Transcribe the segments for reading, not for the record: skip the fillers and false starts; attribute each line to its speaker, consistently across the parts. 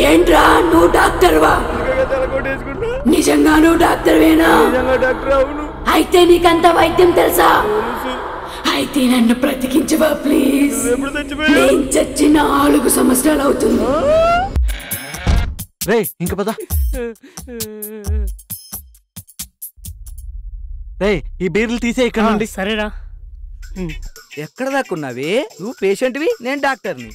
Speaker 1: ఏంట్రా నువ్వు డాక్టర్వా? నిజంగా నువ్వు డాక్టర్వేనా? అయితే నీకంత వైద్యం తెలుసా? అయితే నన్ను బ్రతికించవా ప్లీజ్. నేను చచ్చిన 4 సంవత్సరాలు అవుతుంది.
Speaker 2: రే ఇంక పద. రే ఈ బీర్లు తీసే ఇక్కడ నుండి.
Speaker 3: సరేరా.
Speaker 4: ఎక్కడ దాక్కున్నావి? నువ్వు పేషెంట్వి, నేను డాక్టర్ని.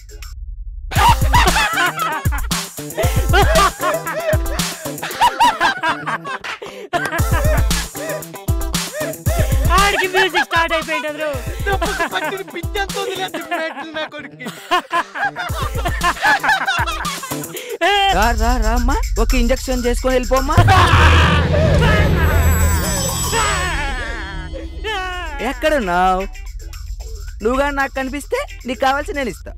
Speaker 3: ఆడికి మ్యూజిక్ స్టార్ట్ అయిపోయింది.
Speaker 4: రామ్మా, ఒక ఇంజక్షన్ చేసుకొని వెళ్ళిపోమ్మా. ఎక్కడున్నావు? నువ్వుగా నాకు కనిపిస్తే నీకు కావాల్సి నేను ఇస్తా.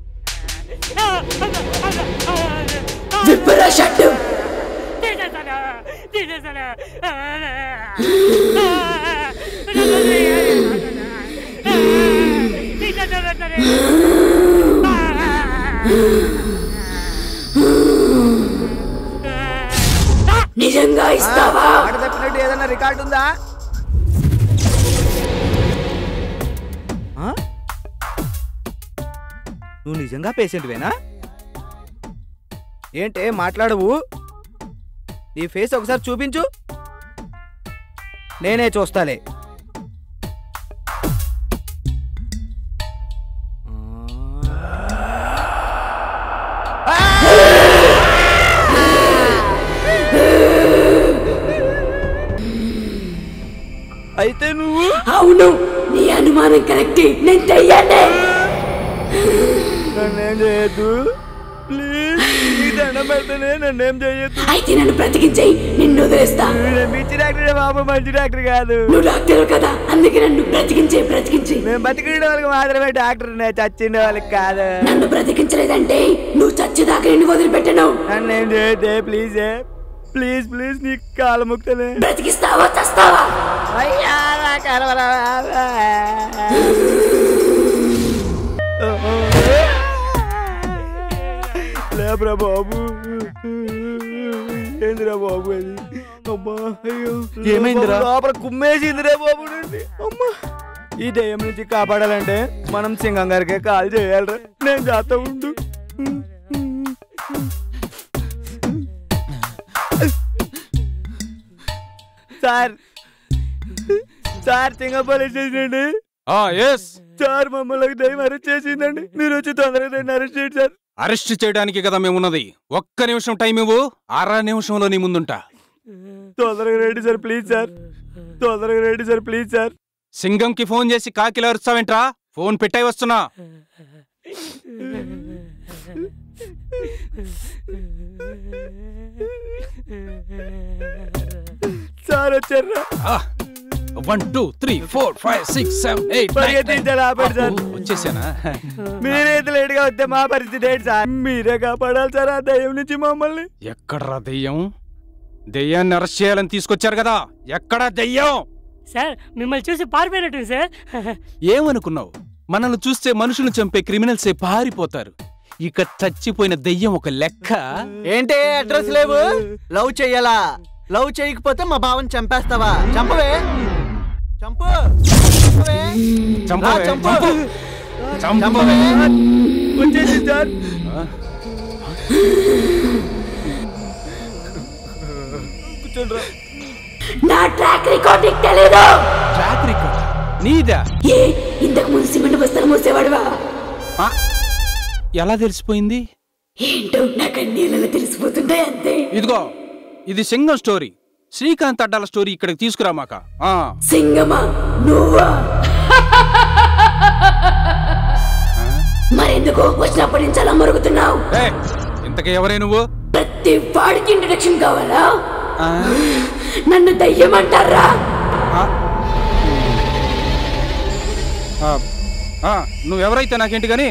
Speaker 1: నిజంగా ఇస్తావా?
Speaker 4: మాట తప్పినట్టు ఏదైనా రికార్డు ఉందా? నువ్వు నిజంగా పేషెంట్వేనా? ఏంటే మాట్లాడవు? నీ ఫేస్ ఒకసారి చూపించు. నేనే చూస్తాలే. అయితే నువ్వు?
Speaker 1: అవును, నీ అనుమానం కరెక్ట్. నేను చెయ్యాలి.
Speaker 4: నన్నేం చేయొద్దు ప్లీజ్. నీ దండం పెడతానే, నన్నేం చేయొద్దు.
Speaker 1: అయితే నన్ను బ్రతికించేయి, నిన్ను వదిలేస్తా.
Speaker 4: పిచ్చి డాక్టర్ బాబు, మంచి డాక్టర్ కాదు.
Speaker 1: నువ్వు డాక్టర్ కదా, అందుకే నన్ను బ్రతికించే.
Speaker 4: నేను బతికిన వాళ్ళకి మాత్రమే డాక్టర్, నేను చచ్చిన వాళ్ళకి కాదు.
Speaker 1: నన్ను బ్రతికించలేదంటే నువ్వు చచ్చేదాకా నిన్ను వదిలిపెట్టను.
Speaker 4: నన్నేం చేయొద్దే ప్లీజ్. ప్లీజ్ ప్లీజ్, నీ కాలు ముక్తనే.
Speaker 1: బ్రతికిస్తావా చస్తావా?
Speaker 4: అయ్యా లేబ్రా బాబు. ఏందిరా బాబు అది? అమ్మా అయ్యో,
Speaker 2: ఏమైందిరా?
Speaker 4: లోపల కుమ్మేసిందిరా బాబు. అమ్మా, ఈ దయ్యం నుంచి కాపాడాలంటే మనం సింగం గారికే కాల్ చేయాలరా. నేను చేస్తా ఉండు. సార్ సింగం పోలీస్ స్టేషన్ అండి. సార్ మమ్మల్ని దయ్యం అరెస్ట్ చేసిందండి. మీరు వచ్చి తొందరగా దాన్ని అరెస్ట్ చేయండి సార్.
Speaker 5: అరెస్ట్ చేయడానికి కదా మేమున్నది. ఒక్క నిమిషం టైం ఇవ్వు, 6 నిమిషంలో నీ ముందుంటా.
Speaker 4: తొందరగా రండి సార్ ప్లీజ్ సార్. తొందరగా రండి సార్ ప్లీజ్ సార్.
Speaker 5: సింగంకి ఫోన్ చేసి కాకిలా అరుస్తావేంట్రా? ఫోన్ పెట్టాయి, వస్తున్నా.
Speaker 4: సార్ వచ్చారా?
Speaker 5: 1 2 3 4 5 6 7 8 9 వచ్చేసానా?
Speaker 4: మీరైతే లేట్ గా వస్తే మా పరిస్థితి ఏంటి సార్? మీరే కాపాడాలి సార్ ఆ దయ్యం నుంచి మమ్మల్ని.
Speaker 5: ఎక్కడరా దెయ్యం? దెయ్యాన్ని అరెస్ట్ చేయాలని తీసుకొచ్చారు కదా, ఎక్కడా దెయ్యం?
Speaker 3: సార్ మిమ్మల్ని చూసి పారిపోయినట్టు సార్.
Speaker 5: ఏమనుకున్నావు? మనల్ని చూస్తే మనుషులను చంపే క్రిమినల్సే పారిపోతారు. ఇక చచ్చిపోయిన దెయ్యం ఒక లెక్క.
Speaker 2: ఏంటి అడ్రస్ లేవు? లవ్ చెయ్యాలా? లవ్ చేయకపోతే మా బావని చంపేస్తావా? చంపవే, చంపు, చంపవే.
Speaker 4: వచ్చేసి సార్.
Speaker 1: నా ట్రాక్ రికార్డింగ్ తెలీదు.
Speaker 5: ట్రాక్ రికార్డ్ నీదా?
Speaker 1: ఏ ఇంతకు ముందు సిమెంట్ బస్తాలు మోసేవాడువా?
Speaker 5: ఎలా తెలిసిపోయింది?
Speaker 1: ఏంటో నాకు అన్ని తెలిసిపోతుంటాయి అంతే.
Speaker 5: ఇదిగో, ఇది సింగం స్టోరీ. శ్రీకాంత్ అడ్డాల స్టోరీ ఇక్కడికి తీసుకురామాక.
Speaker 1: సింగమా నువ్వా? మరెందుకు వచ్చినప్పటి నుంచి అలా మరుగుతున్నావు?
Speaker 5: ఇంతకీ ఎవరే నువ్వు?
Speaker 1: ప్రతి వాడికి ఇంట్రడక్షన్ కావాలా? నన్ను దయ్యం అంటారా?
Speaker 5: నువ్వెవరైతే నాకేంటి గాని